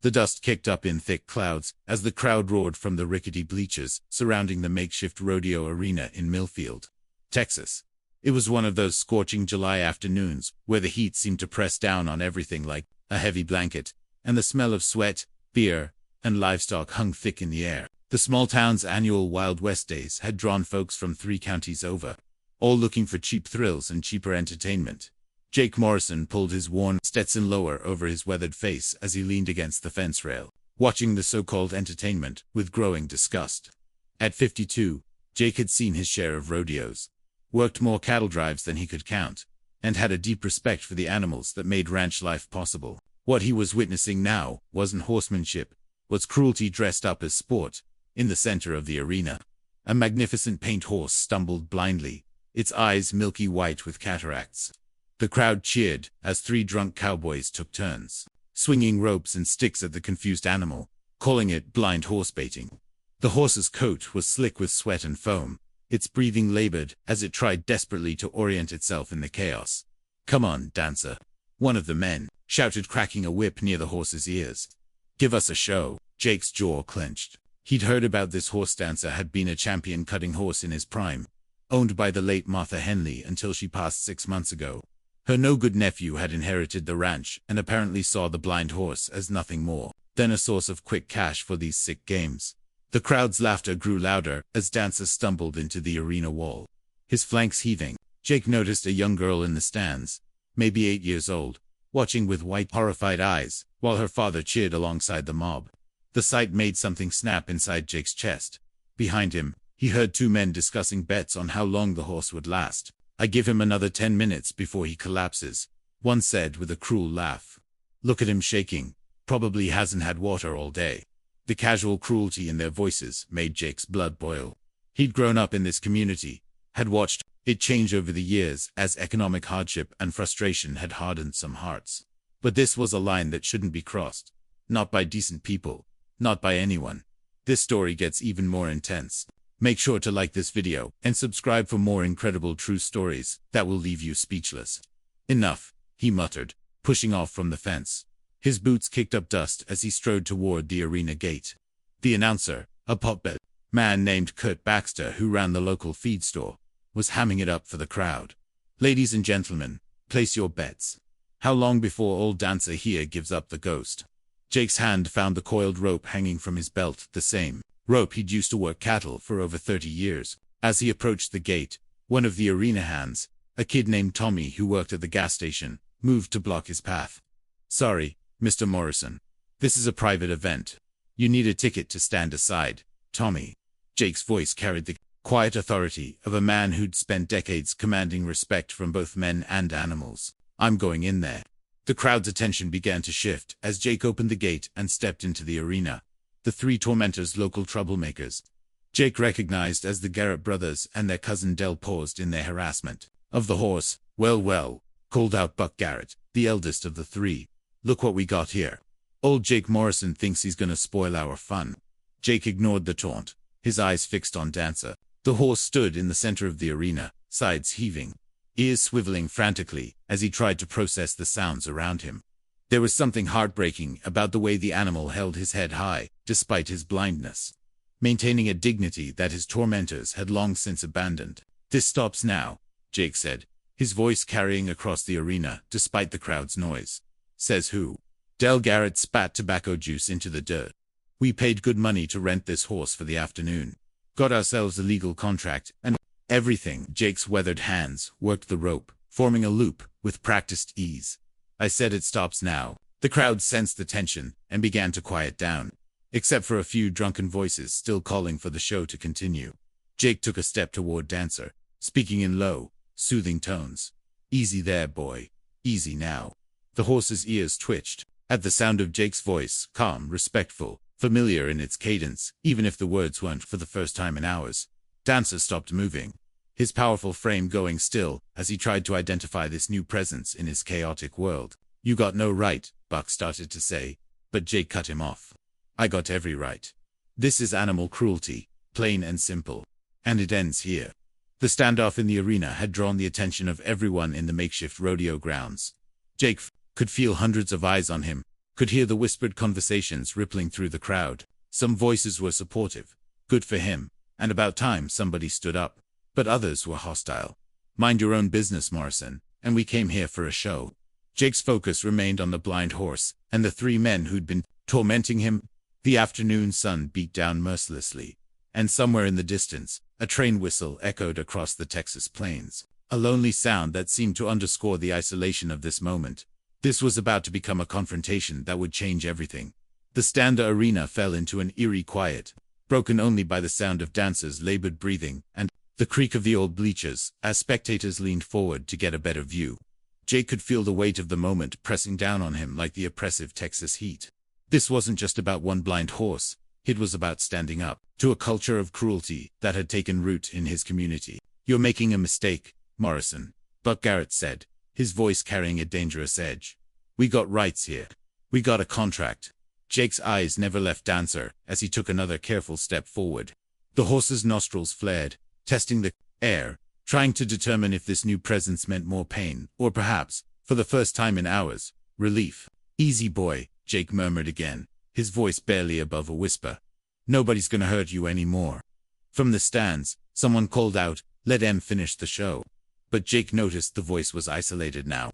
The dust kicked up in thick clouds as the crowd roared from the rickety bleachers surrounding the makeshift rodeo arena in Millfield, Texas. It was one of those scorching July afternoons where the heat seemed to press down on everything like a heavy blanket, and the smell of sweat, beer, and livestock hung thick in the air. The small town's annual Wild West Days had drawn folks from 3 counties over, all looking for cheap thrills and cheaper entertainment. Jake Morrison pulled his worn Stetson lower over his weathered face as he leaned against the fence rail, watching the so-called entertainment with growing disgust. At 52, Jake had seen his share of rodeos, worked more cattle drives than he could count, and had a deep respect for the animals that made ranch life possible. What he was witnessing now wasn't horsemanship, was cruelty dressed up as sport. In the center of the arena, a magnificent paint horse stumbled blindly, its eyes milky white with cataracts. The crowd cheered as 3 drunk cowboys took turns, swinging ropes and sticks at the confused animal, calling it blind horse baiting. The horse's coat was slick with sweat and foam, its breathing labored as it tried desperately to orient itself in the chaos. "Come on, dancer," one of the men shouted, cracking a whip near the horse's ears. "Give us a show." Jake's jaw clenched. He'd heard about this horse dancer had been a champion cutting horse in his prime, owned by the late Martha Henley until she passed 6 months ago. Her no-good nephew had inherited the ranch and apparently saw the blind horse as nothing more than a source of quick cash for these sick games. The crowd's laughter grew louder as Dancer stumbled into the arena wall, his flanks heaving. Jake noticed a young girl in the stands, maybe 8 years old, watching with white, horrified eyes, while her father cheered alongside the mob. The sight made something snap inside Jake's chest. Behind him, he heard 2 men discussing bets on how long the horse would last. "I give him another 10 minutes before he collapses," one said with a cruel laugh. "Look at him shaking. Probably hasn't had water all day." The casual cruelty in their voices made Jake's blood boil. He'd grown up in this community, had watched it change over the years as economic hardship and frustration had hardened some hearts. But this was a line that shouldn't be crossed. Not by decent people. Not by anyone. This story gets even more intense. Make sure to like this video and subscribe for more incredible true stories that will leave you speechless. "Enough," he muttered, pushing off from the fence. His boots kicked up dust as he strode toward the arena gate. The announcer, a potbellied man named Kurt Baxter who ran the local feed store, was hamming it up for the crowd. "Ladies and gentlemen, place your bets. How long before old Dancer here gives up the ghost?" Jake's hand found the coiled rope hanging from his belt, the same rope he'd used to work cattle for over 30 years. As he approached the gate, one of the arena hands, a kid named Tommy who worked at the gas station, moved to block his path. "Sorry, Mr. Morrison. This is a private event. You need a ticket to stand aside, Tommy." Jake's voice carried the quiet authority of a man who'd spent decades commanding respect from both men and animals. "I'm going in there." The crowd's attention began to shift as Jake opened the gate and stepped into the arena. The 3 tormentors, local troublemakers, Jake recognized as the Garrett brothers and their cousin Dell, paused in their harassment of the horse. Well, called out Buck Garrett, the eldest of the 3. "Look what we got here. Old Jake Morrison thinks he's gonna spoil our fun." Jake ignored the taunt, his eyes fixed on Dancer. The horse stood in the center of the arena, sides heaving, ears swiveling frantically as he tried to process the sounds around him. There was something heartbreaking about the way the animal held his head high, despite his blindness, maintaining a dignity that his tormentors had long since abandoned. "This stops now," Jake said, his voice carrying across the arena despite the crowd's noise. "Says who?" Dell Garrett spat tobacco juice into the dirt. "We paid good money to rent this horse for the afternoon. Got ourselves a legal contract and everything." Jake's weathered hands worked the rope, forming a loop with practiced ease. "I said it stops now." The crowd sensed the tension and began to quiet down, except for a few drunken voices still calling for the show to continue. Jake took a step toward Dancer, speaking in low, soothing tones. "Easy there, boy. Easy now." The horse's ears twitched at the sound of Jake's voice, calm, respectful, familiar in its cadence, even if the words weren't for the first time in hours. Dancer stopped moving, his powerful frame going still as he tried to identify this new presence in his chaotic world. "You got no right," Buck started to say, but Jake cut him off. "I got every right. This is animal cruelty, plain and simple. And it ends here." The standoff in the arena had drawn the attention of everyone in the makeshift rodeo grounds. Jake could feel hundreds of eyes on him, could hear the whispered conversations rippling through the crowd. Some voices were supportive. Good for him. And about time somebody stood up. But others were hostile. Mind your own business, Morrison, and we came here for a show. Jake's focus remained on the blind horse, and the three men who'd been tormenting him. The afternoon sun beat down mercilessly, and somewhere in the distance, a train whistle echoed across the Texas plains. A lonely sound that seemed to underscore the isolation of this moment. This was about to become a confrontation that would change everything. The Standa arena fell into an eerie quiet, broken only by the sound of dancers' labored breathing and the creak of the old bleachers as spectators leaned forward to get a better view. Jake could feel the weight of the moment pressing down on him like the oppressive Texas heat. This wasn't just about one blind horse, it was about standing up to a culture of cruelty that had taken root in his community. "You're making a mistake, Morrison," Buck Garrett said, his voice carrying a dangerous edge. "We got rights here. We got a contract." Jake's eyes never left Dancer as he took another careful step forward. The horse's nostrils flared, testing the air, trying to determine if this new presence meant more pain, or perhaps, for the first time in hours, relief. "Easy, boy," Jake murmured again, his voice barely above a whisper. "Nobody's gonna hurt you anymore." From the stands, someone called out, "Let em finish the show." But Jake noticed the voice was isolated now.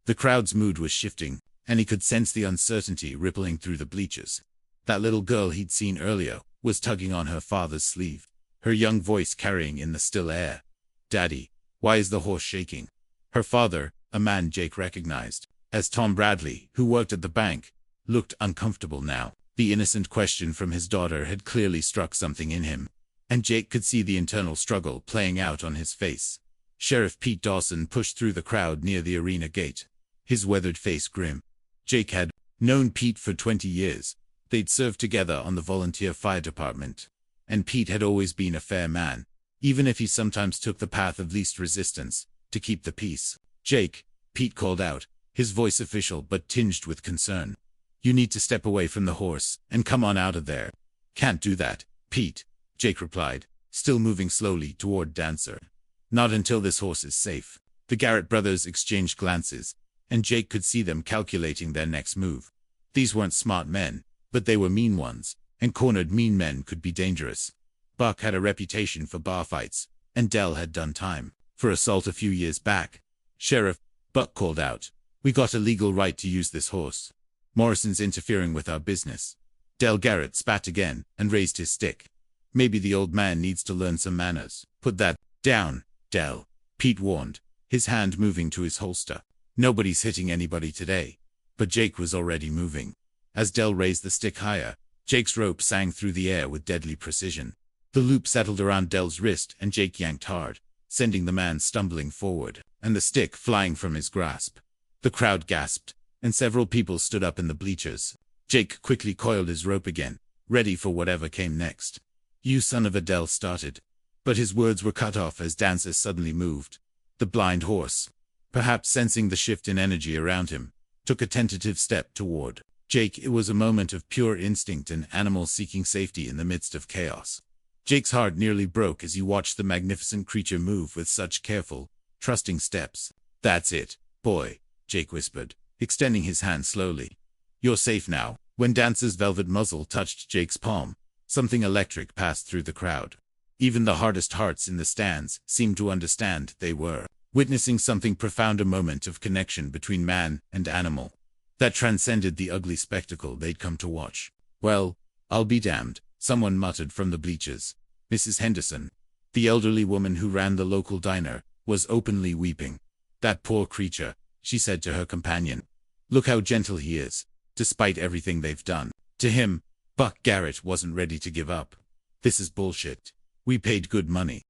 The crowd's mood was shifting, and he could sense the uncertainty rippling through the bleachers. That little girl he'd seen earlier was tugging on her father's sleeve, her young voice carrying in the still air. "Daddy, why is the horse shaking?" Her father, a man Jake recognized as Tom Bradley, who worked at the bank, looked uncomfortable now. The innocent question from his daughter had clearly struck something in him, and Jake could see the internal struggle playing out on his face. Sheriff Pete Dawson pushed through the crowd near the arena gate, his weathered face grim. Jake had known Pete for 20 years. They'd served together on the volunteer fire department, and Pete had always been a fair man, even if he sometimes took the path of least resistance to keep the peace. "Jake," Pete called out, his voice official but tinged with concern. "You need to step away from the horse and come on out of there." "Can't do that, Pete," Jake replied, still moving slowly toward Dancer. "Not until this horse is safe." The Garrett brothers exchanged glances, and Jake could see them calculating their next move. These weren't smart men, but they were mean ones, and cornered mean men could be dangerous. Buck had a reputation for bar fights, and Dell had done time for assault a few years back. "Sheriff," Buck called out, "we got a legal right to use this horse. Morrison's interfering with our business." Dell Garrett spat again and raised his stick. "Maybe the old man needs to learn some manners." "Put that down, Dell," Pete warned, his hand moving to his holster. "Nobody's hitting anybody today." But Jake was already moving. As Dell raised the stick higher, Jake's rope sang through the air with deadly precision. The loop settled around Dell's wrist and Jake yanked hard, sending the man stumbling forward, and the stick flying from his grasp. The crowd gasped, and several people stood up in the bleachers. Jake quickly coiled his rope again, ready for whatever came next. "You son of a," Dell started, but his words were cut off as Dancer suddenly moved. The blind horse, perhaps sensing the shift in energy around him, took a tentative step toward Jake. It was a moment of pure instinct and animal seeking safety in the midst of chaos. Jake's heart nearly broke as he watched the magnificent creature move with such careful, trusting steps. "That's it, boy," Jake whispered, extending his hand slowly. "You're safe now." When Dancer's velvet muzzle touched Jake's palm, something electric passed through the crowd. Even the hardest hearts in the stands seemed to understand they were witnessing something profound, a moment of connection between man and animal that transcended the ugly spectacle they'd come to watch. "Well, I'll be damned," someone muttered from the bleachers. Mrs. Henderson, the elderly woman who ran the local diner, was openly weeping. "That poor creature," she said to her companion. "Look how gentle he is, despite everything they've done to him." Buck Garrett wasn't ready to give up. "This is bullshit. We paid good money."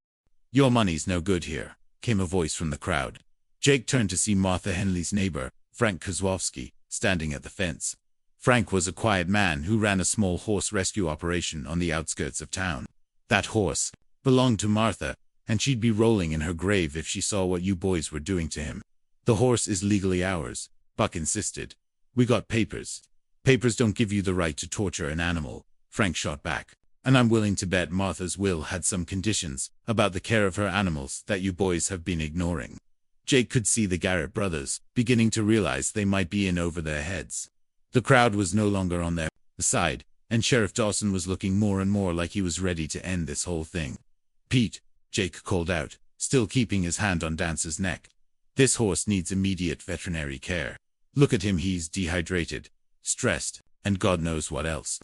"Your money's no good here," came a voice from the crowd. Jake turned to see Martha Henley's neighbor, Frank Kozłowski, standing at the fence. Frank was a quiet man who ran a small horse rescue operation on the outskirts of town. That horse belonged to Martha, and she'd be rolling in her grave if she saw what you boys were doing to him. "The horse is legally ours," Buck insisted. "We got papers." "Papers don't give you the right to torture an animal," Frank shot back. "And I'm willing to bet Martha's will had some conditions about the care of her animals that you boys have been ignoring." Jake could see the Garrett brothers beginning to realize they might be in over their heads. The crowd was no longer on their side, and Sheriff Dawson was looking more and more like he was ready to end this whole thing. "Pete," Jake called out, still keeping his hand on Dancer's neck. "This horse needs immediate veterinary care. Look at him, he's dehydrated, stressed, and God knows what else."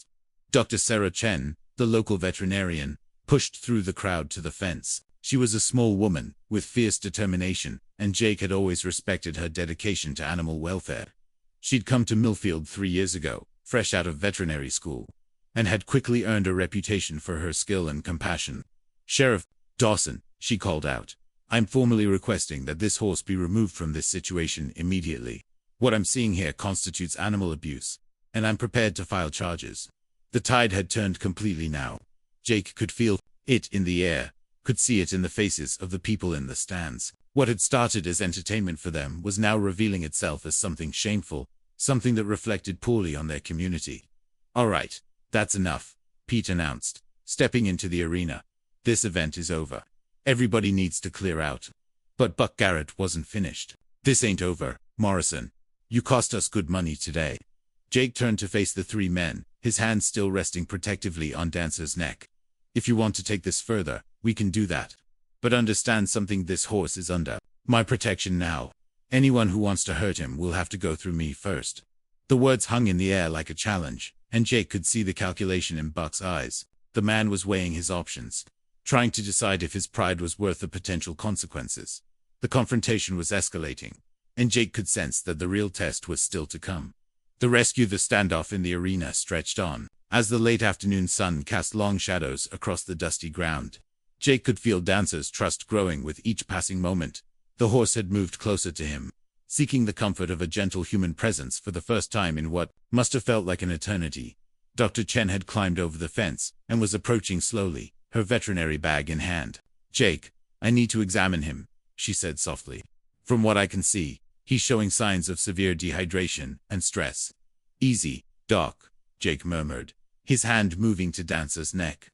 Dr. Sarah Chen, the local veterinarian, pushed through the crowd to the fence. She was a small woman, with fierce determination, and Jake had always respected her dedication to animal welfare. She'd come to Millfield 3 years ago, fresh out of veterinary school, and had quickly earned a reputation for her skill and compassion. "Sheriff Dawson," she called out, "I'm formally requesting that this horse be removed from this situation immediately. What I'm seeing here constitutes animal abuse, and I'm prepared to file charges." The tide had turned completely now. Jake could feel it in the air, could see it in the faces of the people in the stands. What had started as entertainment for them was now revealing itself as something shameful, something that reflected poorly on their community. "All right, that's enough," Pete announced, stepping into the arena. "This event is over. Everybody needs to clear out." But Buck Garrett wasn't finished. "This ain't over, Morrison. You cost us good money today." Jake turned to face the 3 men, his hand still resting protectively on Dancer's neck. "If you want to take this further, we can do that. But understand something, this horse is under my protection now. Anyone who wants to hurt him will have to go through me first." The words hung in the air like a challenge, and Jake could see the calculation in Buck's eyes. The man was weighing his options, trying to decide if his pride was worth the potential consequences. The confrontation was escalating, and Jake could sense that the real test was still to come. The standoff in the arena stretched on, as the late afternoon sun cast long shadows across the dusty ground. Jake could feel Dancer's trust growing with each passing moment. The horse had moved closer to him, seeking the comfort of a gentle human presence for the first time in what must have felt like an eternity. Dr. Chen had climbed over the fence and was approaching slowly, her veterinary bag in hand. "Jake, I need to examine him," she said softly. "From what I can see, he's showing signs of severe dehydration and stress." "Easy, Doc," Jake murmured, his hand moving to Dancer's neck.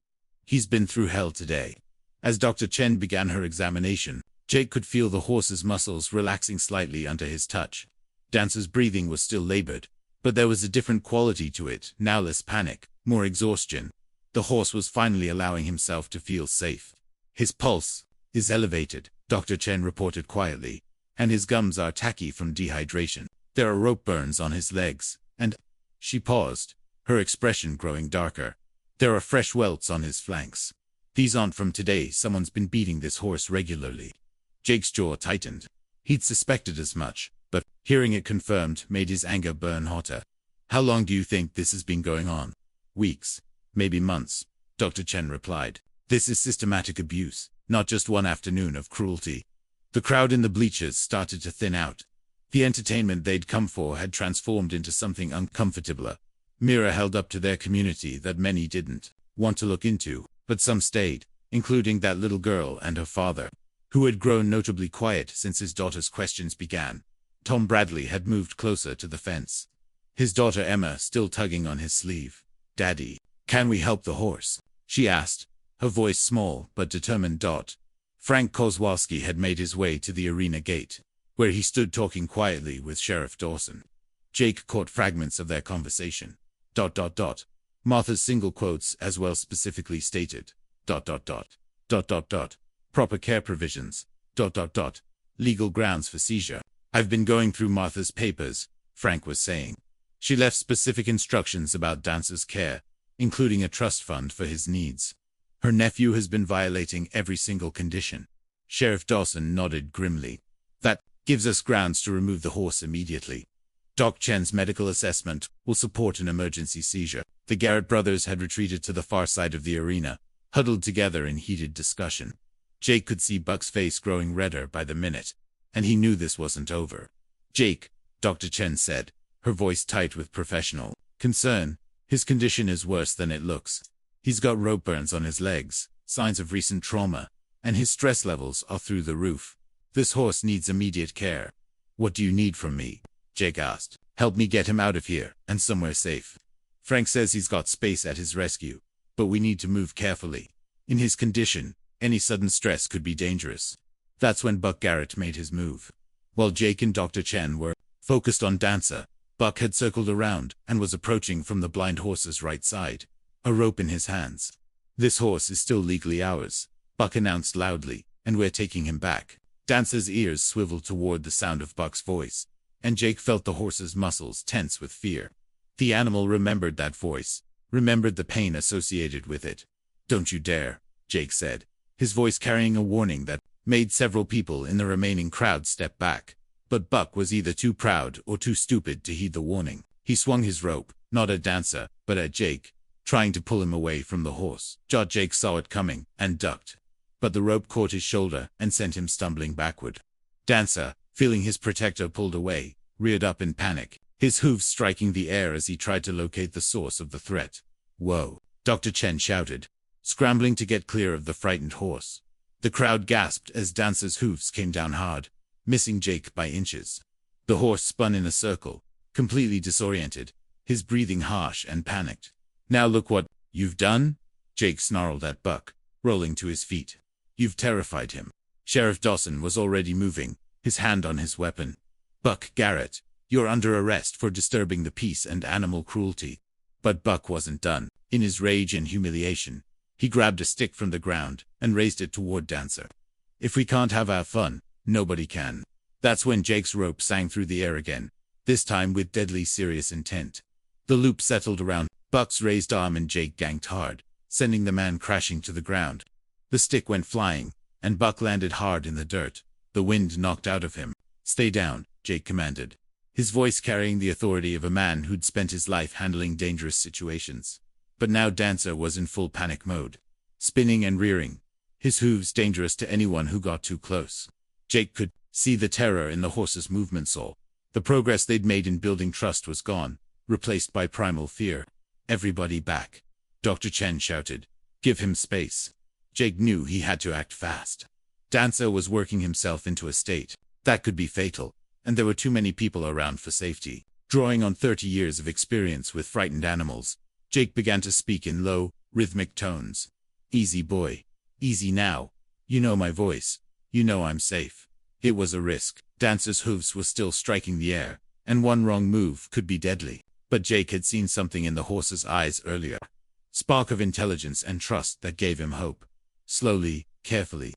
"He's been through hell today." As Dr. Chen began her examination, Jake could feel the horse's muscles relaxing slightly under his touch. Dancer's breathing was still labored, but there was a different quality to it, now less panic, more exhaustion. The horse was finally allowing himself to feel safe. "His pulse is elevated," Dr. Chen reported quietly, "and his gums are tacky from dehydration. There are rope burns on his legs, and—" She paused, her expression growing darker. "There are fresh welts on his flanks. These aren't from today. Someone's been beating this horse regularly." Jake's jaw tightened. He'd suspected as much, but hearing it confirmed made his anger burn hotter. "How long do you think this has been going on?" "Weeks, maybe months," Dr. Chen replied. "This is systematic abuse, not just one afternoon of cruelty." The crowd in the bleachers started to thin out. The entertainment they'd come for had transformed into something uncomfortabler. Mirror held up to their community that many didn't want to look into, but some stayed, including that little girl and her father, who had grown notably quiet since his daughter's questions began. Tom Bradley had moved closer to the fence, his daughter Emma still tugging on his sleeve. "Daddy, can we help the horse?" she asked, her voice small but determined. Frank Kozłowski had made his way to the arena gate, where he stood talking quietly with Sheriff Dawson. Jake caught fragments of their conversation. Martha's single quotes as well specifically stated. Proper care provisions. Legal grounds for seizure. "I've been going through Martha's papers," Frank was saying. "She left specific instructions about Dancer's care, including a trust fund for his needs. Her nephew has been violating every single condition." Sheriff Dawson nodded grimly. "That gives us grounds to remove the horse immediately. Doc Chen's medical assessment will support an emergency seizure." The Garrett brothers had retreated to the far side of the arena, huddled together in heated discussion. Jake could see Buck's face growing redder by the minute, and he knew this wasn't over. "Jake," Dr. Chen said, her voice tight with professional concern, "his condition is worse than it looks. He's got rope burns on his legs, signs of recent trauma, and his stress levels are through the roof. This horse needs immediate care." "What do you need from me?" Jake asked. "Help me get him out of here, and somewhere safe. Frank says he's got space at his rescue, but we need to move carefully. In his condition, any sudden stress could be dangerous." That's when Buck Garrett made his move. While Jake and Dr. Chen were focused on Dancer, Buck had circled around and was approaching from the blind horse's right side, a rope in his hands. "This horse is still legally ours," Buck announced loudly, "and we're taking him back." Dancer's ears swiveled toward the sound of Buck's voice, and Jake felt the horse's muscles tense with fear. The animal remembered that voice, remembered the pain associated with it. "Don't you dare," Jake said, his voice carrying a warning that made several people in the remaining crowd step back. But Buck was either too proud or too stupid to heed the warning. He swung his rope, not at Dancer, but at Jake, trying to pull him away from the horse. Jake saw it coming and ducked, but the rope caught his shoulder and sent him stumbling backward. Dancer, feeling his protector pulled away, reared up in panic, his hooves striking the air as he tried to locate the source of the threat. "Whoa!" Dr. Chen shouted, scrambling to get clear of the frightened horse. The crowd gasped as Dancer's hooves came down hard, missing Jake by inches. The horse spun in a circle, completely disoriented, his breathing harsh and panicked. "Now look what you've done," Jake snarled at Buck, rolling to his feet. "You've terrified him." Sheriff Dawson was already moving, his hand on his weapon. "Buck Garrett, you're under arrest for disturbing the peace and animal cruelty." But Buck wasn't done. In his rage and humiliation, he grabbed a stick from the ground and raised it toward Dancer. "If we can't have our fun, nobody can." That's when Jake's rope sang through the air again, this time with deadly serious intent. The loop settled around Buck's raised arm and Jake ganked hard, sending the man crashing to the ground. The stick went flying, and Buck landed hard in the dirt, the wind knocked out of him. "Stay down," Jake commanded, his voice carrying the authority of a man who'd spent his life handling dangerous situations. But now Dancer was in full panic mode, spinning and rearing, his hooves dangerous to anyone who got too close. Jake could see the terror in the horse's movements. All the progress they'd made in building trust was gone, replaced by primal fear. "Everybody back," Dr. Chen shouted. "Give him space." Jake knew he had to act fast. Dancer was working himself into a state that could be fatal, and there were too many people around for safety. Drawing on 30 years of experience with frightened animals, Jake began to speak in low, rhythmic tones. "Easy boy. Easy now. You know my voice. You know I'm safe." It was a risk. Dancer's hooves were still striking the air, and one wrong move could be deadly. But Jake had seen something in the horse's eyes earlier. Spark of intelligence and trust that gave him hope. Slowly, carefully,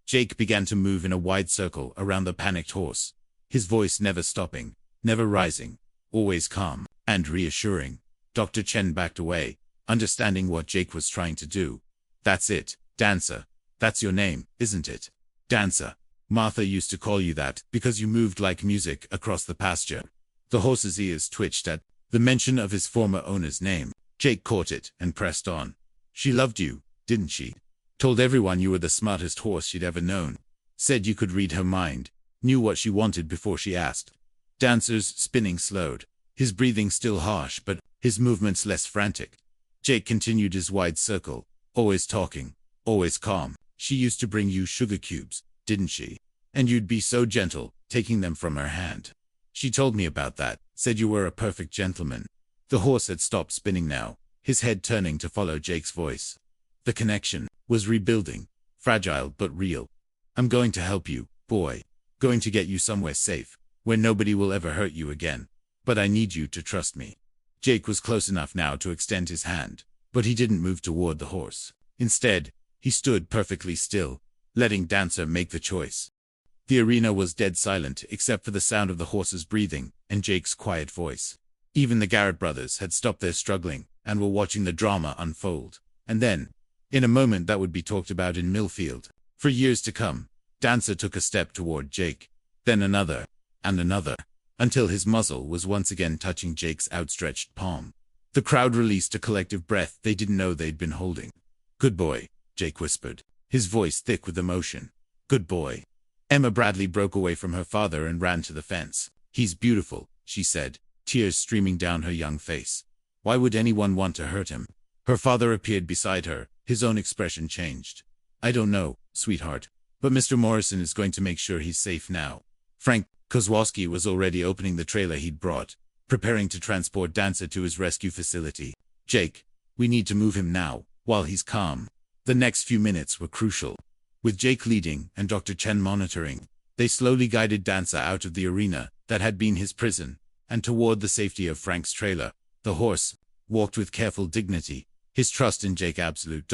Jake began to move in a wide circle around the panicked horse, his voice never stopping, never rising, always calm and reassuring. Dr. Chen backed away, understanding what Jake was trying to do. "That's it, Dancer. That's your name, isn't it? Dancer. Martha used to call you that because you moved like music across the pasture." The horse's ears twitched at the mention of his former owner's name. Jake caught it and pressed on. "She loved you, didn't she? Told everyone you were the smartest horse she'd ever known. Said you could read her mind, knew what she wanted before she asked." Dancer's spinning slowed, his breathing still harsh but his movements less frantic. Jake continued his wide circle, always talking, always calm. "She used to bring you sugar cubes, didn't she? And you'd be so gentle, taking them from her hand. She told me about that, said you were a perfect gentleman." The horse had stopped spinning now, his head turning to follow Jake's voice. The connection was rebuilding, fragile but real. "I'm going to help you, boy. Going to get you somewhere safe, where nobody will ever hurt you again. But I need you to trust me." Jake was close enough now to extend his hand, but he didn't move toward the horse. Instead, he stood perfectly still, letting Dancer make the choice. The arena was dead silent except for the sound of the horse's breathing and Jake's quiet voice. Even the Garrett brothers had stopped their struggling and were watching the drama unfold. And then, in a moment that would be talked about in Millfield for years to come, Dancer took a step toward Jake, then another, and another, until his muzzle was once again touching Jake's outstretched palm. The crowd released a collective breath they didn't know they'd been holding. "Good boy," Jake whispered, his voice thick with emotion. "Good boy." Emma Bradley broke away from her father and ran to the fence. "He's beautiful," she said, tears streaming down her young face. "Why would anyone want to hurt him?" Her father appeared beside her, his own expression changed. "I don't know, sweetheart, but Mr. Morrison is going to make sure he's safe now." Frank Kozłowski was already opening the trailer he'd brought, preparing to transport Dancer to his rescue facility. "Jake, we need to move him now, while he's calm." The next few minutes were crucial. With Jake leading and Dr. Chen monitoring, they slowly guided Dancer out of the arena that had been his prison, and toward the safety of Frank's trailer. The horse walked with careful dignity, his trust in Jake absolute.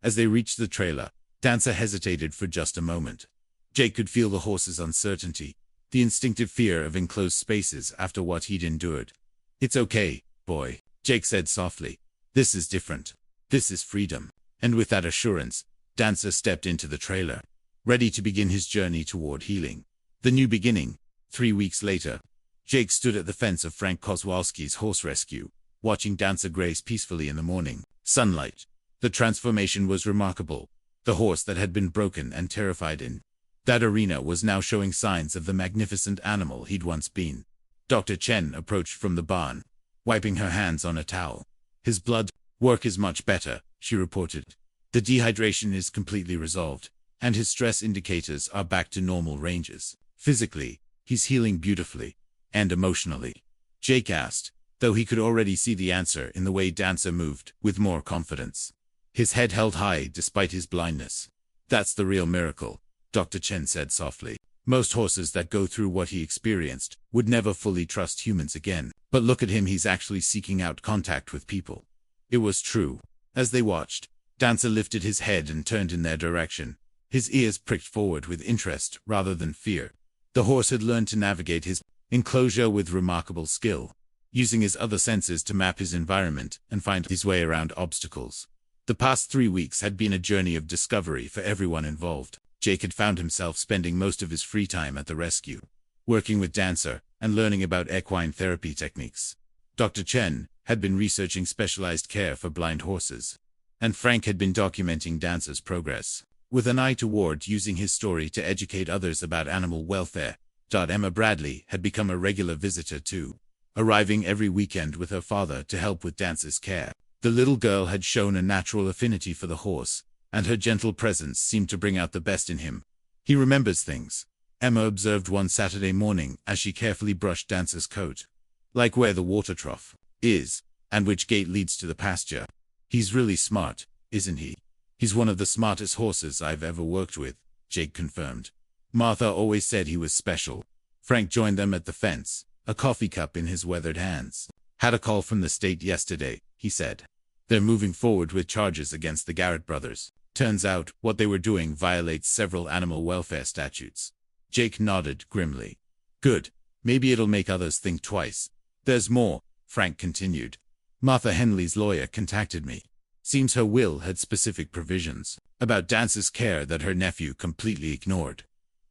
As they reached the trailer, Dancer hesitated for just a moment. Jake could feel the horse's uncertainty, the instinctive fear of enclosed spaces after what he'd endured. "It's okay, boy," Jake said softly. "This is different. This is freedom." And with that assurance, Dancer stepped into the trailer, ready to begin his journey toward healing. The new beginning. 3 weeks later, Jake stood at the fence of Frank Kozłowski's horse rescue, watching Dancer graze peacefully in the morning sunlight. The transformation was remarkable. The horse that had been broken and terrified in that arena was now showing signs of the magnificent animal he'd once been. Dr. Chen approached from the barn, wiping her hands on a towel. "His blood work is much better," she reported. "The dehydration is completely resolved, and his stress indicators are back to normal ranges. Physically, he's healing beautifully. And emotionally?" Jake asked, though he could already see the answer in the way Dancer moved with more confidence. His head held high despite his blindness. "That's the real miracle," Dr. Chen said softly. "Most horses that go through what he experienced would never fully trust humans again. But look at him, he's actually seeking out contact with people." It was true. As they watched, Dancer lifted his head and turned in their direction, his ears pricked forward with interest rather than fear. The horse had learned to navigate his enclosure with remarkable skill, using his other senses to map his environment and find his way around obstacles. The past 3 weeks had been a journey of discovery for everyone involved. Jake had found himself spending most of his free time at the rescue, working with Dancer and learning about equine therapy techniques. Dr. Chen had been researching specialized care for blind horses, and Frank had been documenting Dancer's progress, with an eye toward using his story to educate others about animal welfare. Emma Bradley had become a regular visitor too, arriving every weekend with her father to help with Dancer's care. The little girl had shown a natural affinity for the horse, and her gentle presence seemed to bring out the best in him. "He remembers things," Emma observed one Saturday morning as she carefully brushed Dancer's coat. "Like where the water trough is, and which gate leads to the pasture. He's really smart, isn't he?" "He's one of the smartest horses I've ever worked with," Jake confirmed. "Martha always said he was special." Frank joined them at the fence, a coffee cup in his weathered hands. "Had a call from the state yesterday," he said. "They're moving forward with charges against the Garrett brothers. Turns out, what they were doing violates several animal welfare statutes." Jake nodded grimly. "Good. Maybe it'll make others think twice." "There's more," Frank continued. "Martha Henley's lawyer contacted me. Seems her will had specific provisions about Dancer's care that her nephew completely ignored.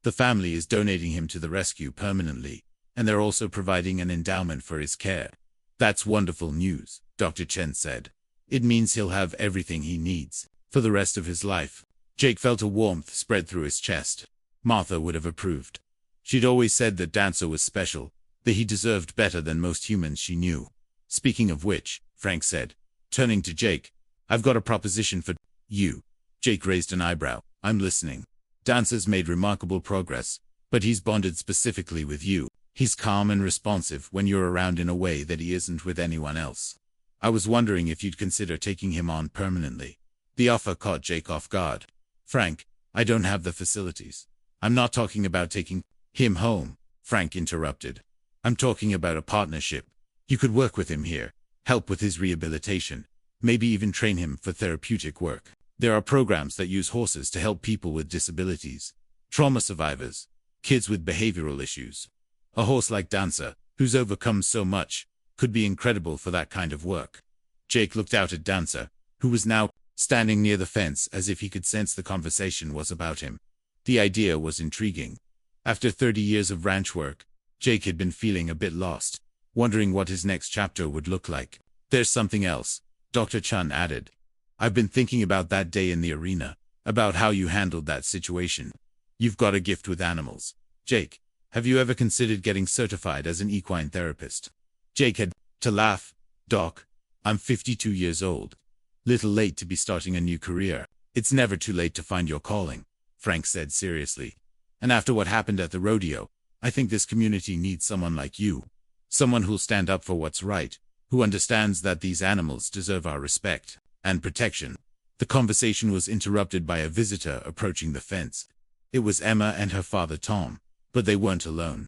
The family is donating him to the rescue permanently, and they're also providing an endowment for his care." "That's wonderful news," Dr. Chen said. "It means he'll have everything he needs for the rest of his life." Jake felt a warmth spread through his chest. Martha would have approved. She'd always said that Dancer was special, that he deserved better than most humans she knew. "Speaking of which," Frank said, turning to Jake, "I've got a proposition for you." Jake raised an eyebrow. "I'm listening." "Dancer's made remarkable progress, but he's bonded specifically with you. He's calm and responsive when you're around in a way that he isn't with anyone else. I was wondering if you'd consider taking him on permanently." The offer caught Jake off guard. "Frank, I don't have the facilities." "I'm not talking about taking him home," Frank interrupted. "I'm talking about a partnership. You could work with him here, help with his rehabilitation, maybe even train him for therapeutic work. There are programs that use horses to help people with disabilities, trauma survivors, kids with behavioral issues. A horse like Dancer, who's overcome so much, could be incredible for that kind of work." Jake looked out at Dancer, who was now standing near the fence as if he could sense the conversation was about him. The idea was intriguing. After 30 years of ranch work, Jake had been feeling a bit lost, wondering what his next chapter would look like. "There's something else," Dr. Chen added. "I've been thinking about that day in the arena, about how you handled that situation. You've got a gift with animals. Jake, have you ever considered getting certified as an equine therapist?" Jake had to laugh. "Doc, I'm 52 years old. Little late to be starting a new career." "It's never too late to find your calling," Frank said seriously. "And after what happened at the rodeo, I think this community needs someone like you. Someone who'll stand up for what's right, who understands that these animals deserve our respect and protection." The conversation was interrupted by a visitor approaching the fence. It was Emma and her father Tom, but they weren't alone.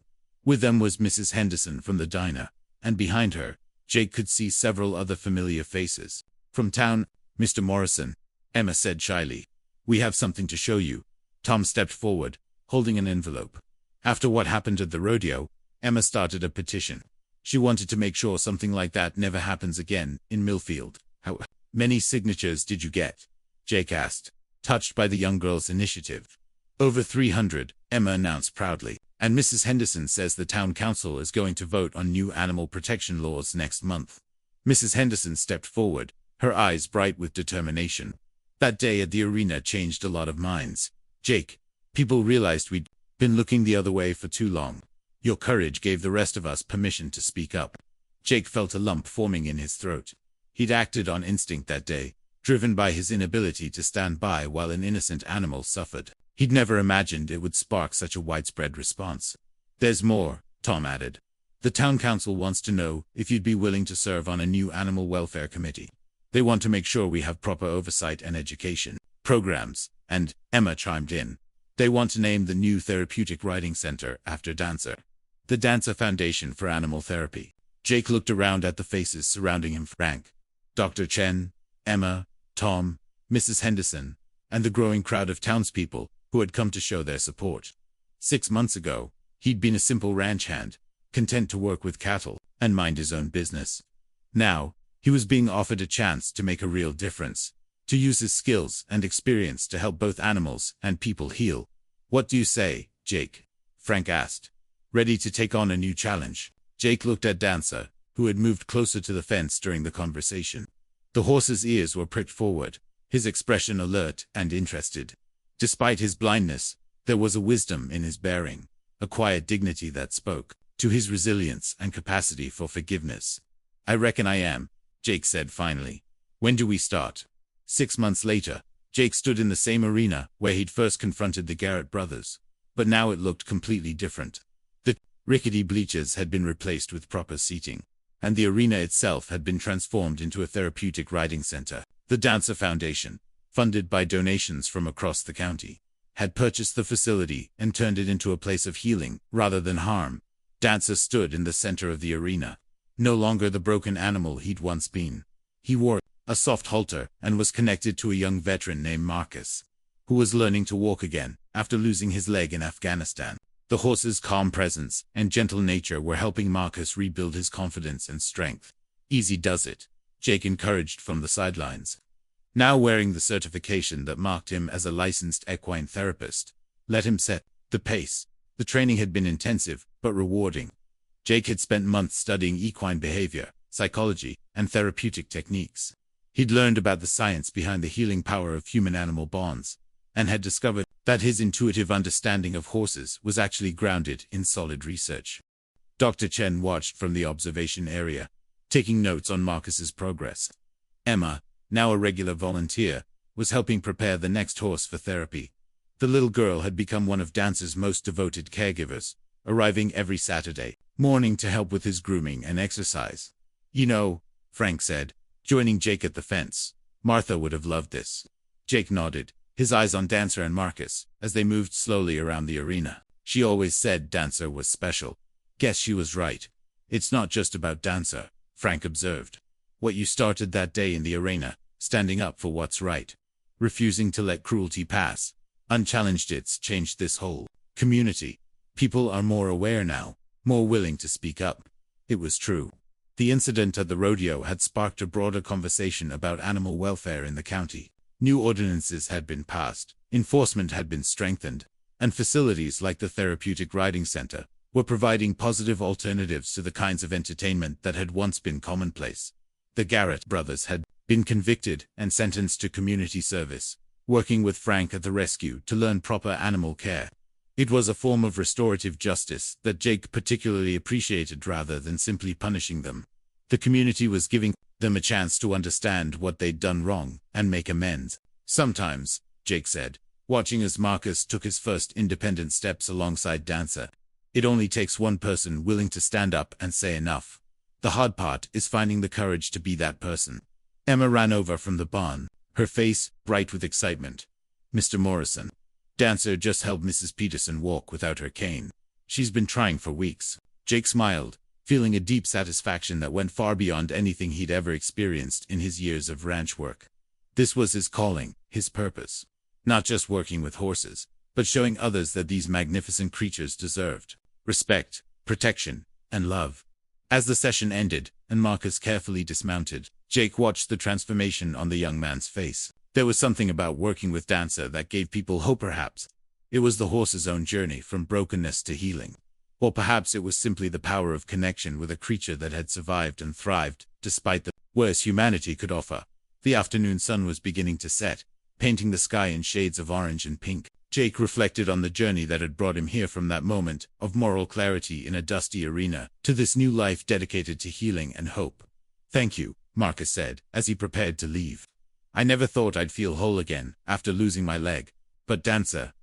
With them was Mrs. Henderson from the diner, and behind her, Jake could see several other familiar faces. From town, Mr. Morrison, Emma said shyly. We have something to show you. Tom stepped forward, holding an envelope. After what happened at the rodeo, Emma started a petition. She wanted to make sure something like that never happens again in Millfield. How many signatures did you get? Jake asked, touched by the young girl's initiative. Over 300, Emma announced proudly. And Mrs. Henderson says the town council is going to vote on new animal protection laws next month. Mrs. Henderson stepped forward, her eyes bright with determination. That day at the arena changed a lot of minds. Jake, people realized we'd been looking the other way for too long. Your courage gave the rest of us permission to speak up. Jake felt a lump forming in his throat. He'd acted on instinct that day, driven by his inability to stand by while an innocent animal suffered. He'd never imagined it would spark such a widespread response. There's more, Tom added. The town council wants to know if you'd be willing to serve on a new animal welfare committee. They want to make sure we have proper oversight and education programs, and Emma chimed in. They want to name the new therapeutic riding center after Dancer. The Dancer Foundation for Animal Therapy. Jake looked around at the faces surrounding him. Frank, Dr. Chen, Emma, Tom, Mrs. Henderson, and the growing crowd of townspeople who had come to show their support. 6 months ago, he'd been a simple ranch hand, content to work with cattle and mind his own business. Now, he was being offered a chance to make a real difference, to use his skills and experience to help both animals and people heal. What do you say, Jake? Frank asked. Ready to take on a new challenge? Jake looked at Dancer, who had moved closer to the fence during the conversation. The horse's ears were pricked forward, his expression alert and interested. Despite his blindness, there was a wisdom in his bearing, a quiet dignity that spoke to his resilience and capacity for forgiveness. I reckon I am, Jake said finally. When do we start? 6 months later, Jake stood in the same arena where he'd first confronted the Garrett brothers, but now it looked completely different. The rickety bleachers had been replaced with proper seating, and the arena itself had been transformed into a therapeutic riding center. The Dancer Foundation, funded by donations from across the county, had purchased the facility and turned it into a place of healing rather than harm. Dancer stood in the center of the arena, no longer the broken animal he'd once been. He wore a soft halter and was connected to a young veteran named Marcus, who was learning to walk again after losing his leg in Afghanistan. The horse's calm presence and gentle nature were helping Marcus rebuild his confidence and strength. Easy does it, Jake encouraged from the sidelines. Now wearing the certification that marked him as a licensed equine therapist, let him set the pace. The training had been intensive, but rewarding. Jake had spent months studying equine behavior, psychology, and therapeutic techniques. He'd learned about the science behind the healing power of human-animal bonds, and had discovered that his intuitive understanding of horses was actually grounded in solid research. Dr. Chen watched from the observation area, taking notes on Marcus's progress. Emma, now a regular volunteer, was helping prepare the next horse for therapy. The little girl had become one of Dancer's most devoted caregivers, arriving every Saturday morning to help with his grooming and exercise. You know, Frank said, joining Jake at the fence, Martha would have loved this. Jake nodded, his eyes on Dancer and Marcus, as they moved slowly around the arena. She always said Dancer was special. Guess she was right. It's not just about Dancer, Frank observed. What you started that day in the arena, standing up for what's right, refusing to let cruelty pass, unchallenged, it's changed this whole community. People are more aware now, more willing to speak up. It was true. The incident at the rodeo had sparked a broader conversation about animal welfare in the county. New ordinances had been passed, enforcement had been strengthened, and facilities like the Therapeutic Riding Center were providing positive alternatives to the kinds of entertainment that had once been commonplace. The Garrett brothers had been convicted and sentenced to community service, working with Frank at the rescue to learn proper animal care. It was a form of restorative justice that Jake particularly appreciated rather than simply punishing them. The community was giving them a chance to understand what they'd done wrong and make amends. Sometimes, Jake said, watching as Marcus took his first independent steps alongside Dancer, it only takes one person willing to stand up and say enough. The hard part is finding the courage to be that person. Emma ran over from the barn, her face bright with excitement. Mr. Morrison. Dancer just helped Mrs. Peterson walk without her cane. She's been trying for weeks. Jake smiled, feeling a deep satisfaction that went far beyond anything he'd ever experienced in his years of ranch work. This was his calling, his purpose. Not just working with horses, but showing others that these magnificent creatures deserved respect, protection, and love. As the session ended, and Marcus carefully dismounted, Jake watched the transformation on the young man's face. There was something about working with Dancer that gave people hope perhaps. It was the horse's own journey from brokenness to healing. Or perhaps it was simply the power of connection with a creature that had survived and thrived, despite the worst humanity could offer. The afternoon sun was beginning to set, painting the sky in shades of orange and pink. Jake reflected on the journey that had brought him here, from that moment of moral clarity in a dusty arena to this new life dedicated to healing and hope. "Thank you," Marcus said, as he prepared to leave. "I never thought I'd feel whole again after losing my leg. But Dancer, ...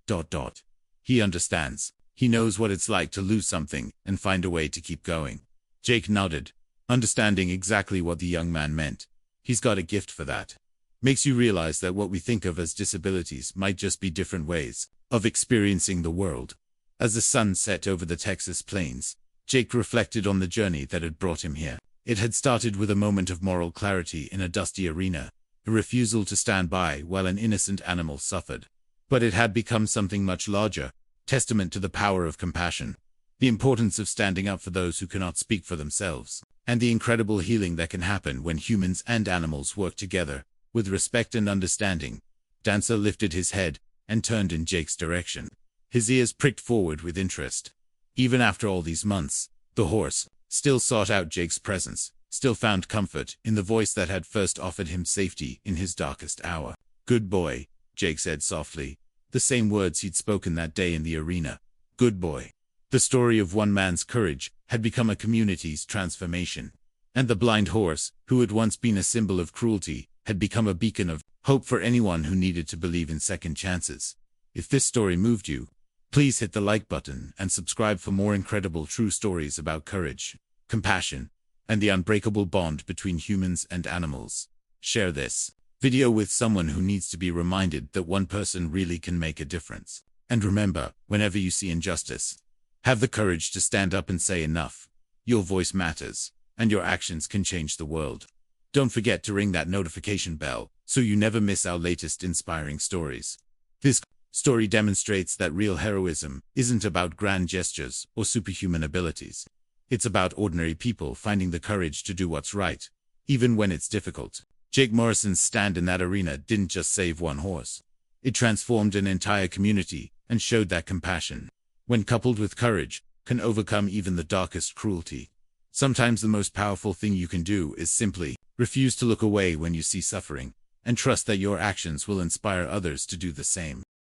he understands. He knows what it's like to lose something and find a way to keep going." Jake nodded, understanding exactly what the young man meant. He's got a gift for that. Makes you realize that what we think of as disabilities might just be different ways of experiencing the world. As the sun set over the Texas plains, Jake reflected on the journey that had brought him here. It had started with a moment of moral clarity in a dusty arena, a refusal to stand by while an innocent animal suffered. But it had become something much larger, testament to the power of compassion, the importance of standing up for those who cannot speak for themselves, and the incredible healing that can happen when humans and animals work together, with respect and understanding. Dancer lifted his head and turned in Jake's direction. His ears pricked forward with interest. Even after all these months, the horse still sought out Jake's presence, still found comfort in the voice that had first offered him safety in his darkest hour. "Good boy," Jake said softly, the same words he'd spoken that day in the arena. "Good boy." The story of one man's courage had become a community's transformation. And the blind horse, who had once been a symbol of cruelty, had become a beacon of hope for anyone who needed to believe in second chances. If this story moved you, please hit the like button and subscribe for more incredible true stories about courage, compassion, and the unbreakable bond between humans and animals. Share this video with someone who needs to be reminded that one person really can make a difference. And remember, whenever you see injustice, have the courage to stand up and say enough. Your voice matters, and your actions can change the world. Don't forget to ring that notification bell so you never miss our latest inspiring stories. This story demonstrates that real heroism isn't about grand gestures or superhuman abilities. It's about ordinary people finding the courage to do what's right, even when it's difficult. Jake Morrison's stand in that arena didn't just save one horse. It transformed an entire community and showed that compassion, when coupled with courage, can overcome even the darkest cruelty. Sometimes the most powerful thing you can do is simply refuse to look away when you see suffering, and trust that your actions will inspire others to do the same.